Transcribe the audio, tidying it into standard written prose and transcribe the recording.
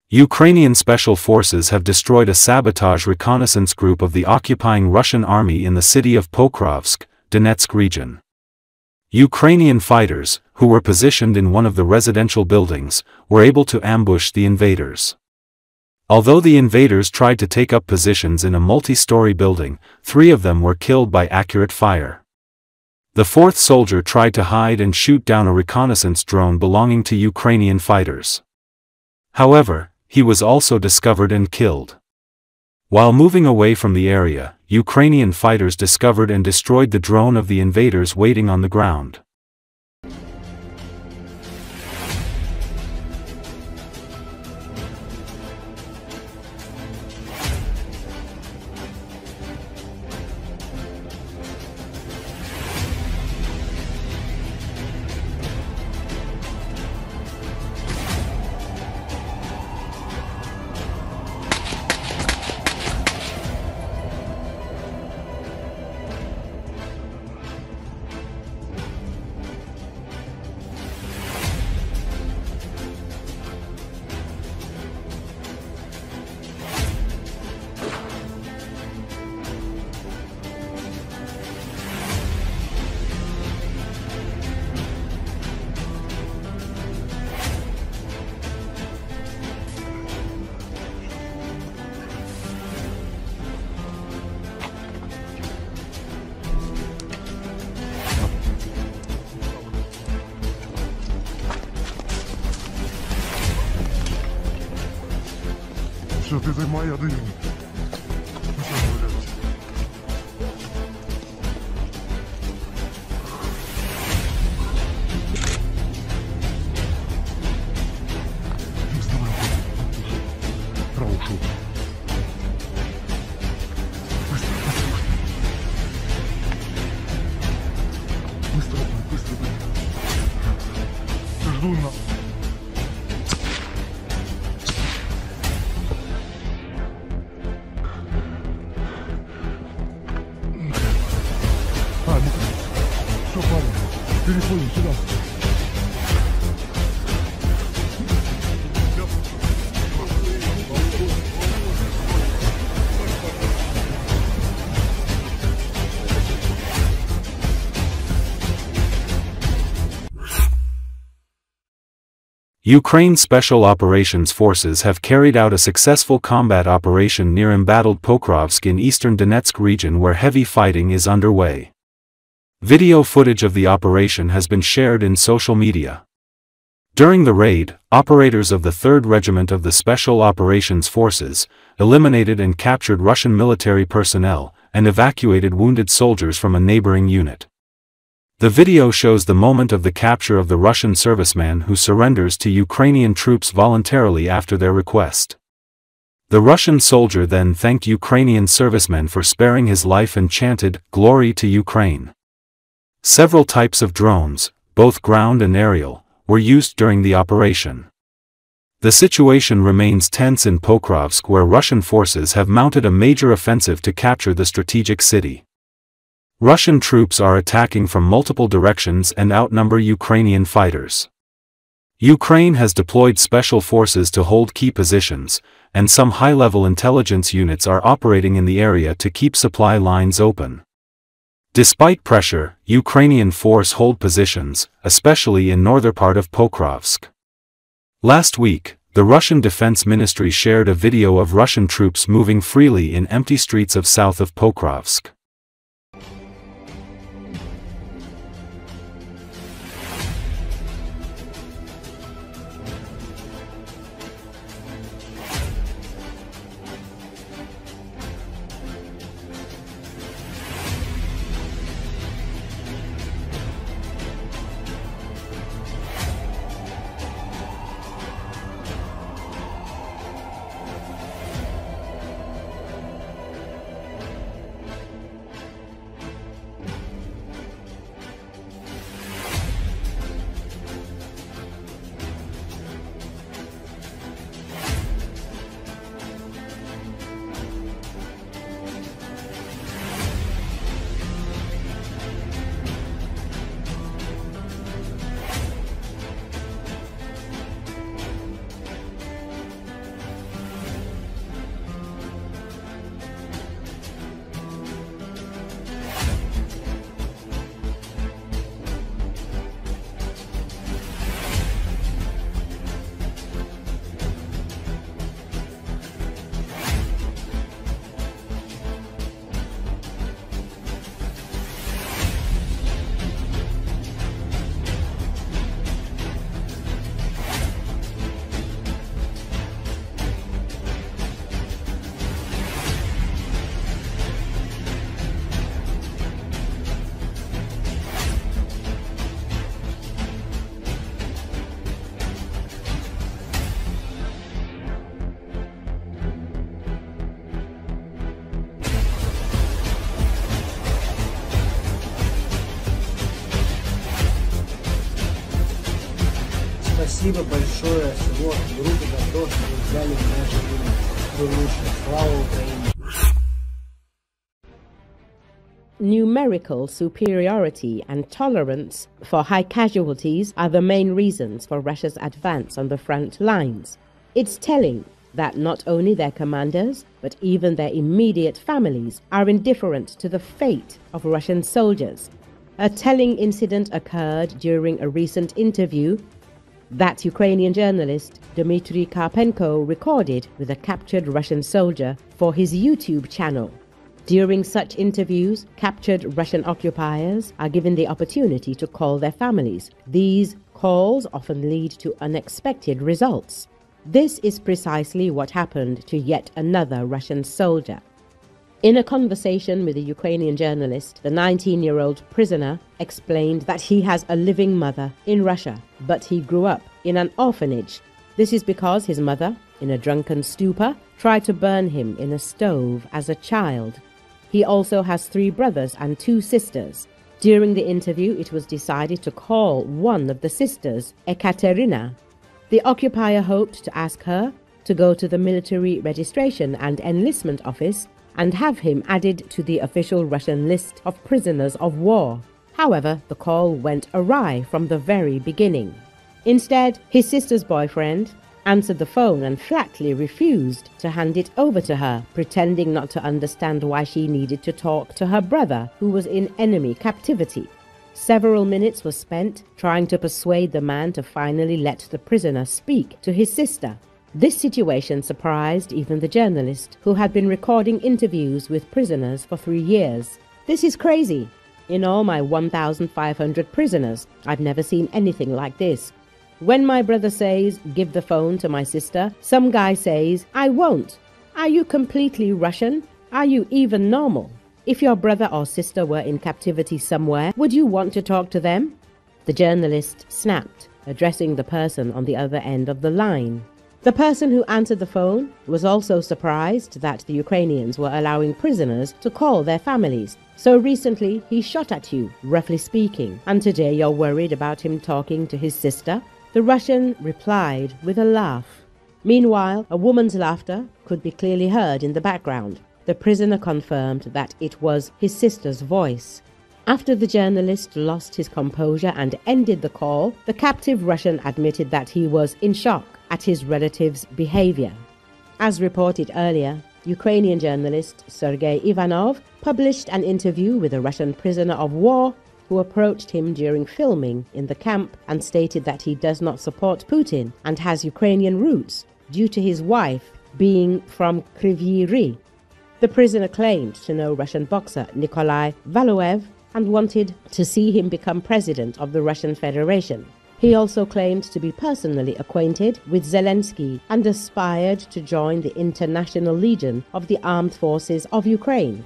Ukrainian special forces have destroyed a sabotage reconnaissance group of the occupying Russian army in the city of Pokrovsk, Donetsk region. Ukrainian fighters, who were positioned in one of the residential buildings, were able to ambush the invaders. Although the invaders tried to take up positions in a multi-story building, 3 of them were killed by accurate fire. The 4th soldier tried to hide and shoot down a reconnaissance drone belonging to Ukrainian fighters. However, he was also discovered and killed. While moving away from the area, Ukrainian fighters discovered and destroyed the drone of the invaders waiting on the ground. Все, ты займай, я даю. Право ушел. Быстро, быстро. Быстро. Жду на. Переходим сюда. Ukraine's Special Operations Forces have carried out a successful combat operation near embattled Pokrovsk in eastern Donetsk region where heavy fighting is underway. Video footage of the operation has been shared in social media. During the raid, operators of the 3rd Regiment of the Special Operations Forces eliminated and captured Russian military personnel and evacuated wounded soldiers from a neighboring unit. The video shows the moment of the capture of the Russian serviceman who surrenders to Ukrainian troops voluntarily after their request. The Russian soldier then thanked Ukrainian servicemen for sparing his life and chanted, "Glory to Ukraine." Several types of drones, both ground and aerial, were used during the operation. The situation remains tense in Pokrovsk where Russian forces have mounted a major offensive to capture the strategic city. Russian troops are attacking from multiple directions and outnumber Ukrainian fighters. Ukraine has deployed special forces to hold key positions, and some high-level intelligence units are operating in the area to keep supply lines open. Despite pressure, Ukrainian forces hold positions, especially in northern part of Pokrovsk. Last week, the Russian Defense Ministry shared a video of Russian troops moving freely in empty streets of south of Pokrovsk. Спасибо большое всего группе за то, что вы взяли меня живым. Вы лучше. Слава Украине. Numerical superiority and tolerance for high casualties are the main reasons for Russia's advance on the front lines. It's telling that not only their commanders, but even their immediate families are indifferent to the fate of Russian soldiers. A telling incident occurred during a recent interview that Ukrainian journalist Dmitry Karpenko recorded with a captured Russian soldier for his YouTube channel. During such interviews, captured Russian occupiers are given the opportunity to call their families. These calls often lead to unexpected results. This is precisely what happened to yet another Russian soldier. In a conversation with a Ukrainian journalist, the 19-year-old prisoner explained that he has a living mother in Russia, but he grew up in an orphanage. This is because his mother, in a drunken stupor, tried to burn him in a stove as a child. He also has 3 brothers and 2 sisters. During the interview, it was decided to call one of the sisters, Ekaterina. The occupier hoped to ask her to go to the military registration and enlistment office and have him added to the official Russian list of prisoners of war. However, the call went awry from the very beginning. Instead, his sister's boyfriend answered the phone and flatly refused to hand it over to her, pretending not to understand why she needed to talk to her brother, who was in enemy captivity. Several minutes were spent trying to persuade the man to finally let the prisoner speak to his sister. This situation surprised even the journalist, who had been recording interviews with prisoners for 3 years. "This is crazy. In all my 1,500 prisoners, I've never seen anything like this. When my brother says, 'Give the phone to my sister,' some guy says, 'I won't.' Are you completely Russian? Are you even normal? If your brother or sister were in captivity somewhere, would you want to talk to them?" The journalist snapped, addressing the person on the other end of the line. The person who answered the phone was also surprised that the Ukrainians were allowing prisoners to call their families. "So recently he shot at you, roughly speaking, and today you're worried about him talking to his sister?" The Russian replied with a laugh. Meanwhile, a woman's laughter could be clearly heard in the background. The prisoner confirmed that it was his sister's voice. After the journalist lost his composure and ended the call, the captive Russian admitted that he was in shock at his relative's behavior. As reported earlier, Ukrainian journalist Sergei Ivanov published an interview with a Russian prisoner of war who approached him during filming in the camp and stated that he does not support Putin and has Ukrainian roots due to his wife being from Kyiv. The prisoner claimed to know Russian boxer Nikolai Valuev and wanted to see him become president of the Russian Federation. He also claimed to be personally acquainted with Zelensky and aspired to join the International Legion of the Armed Forces of Ukraine.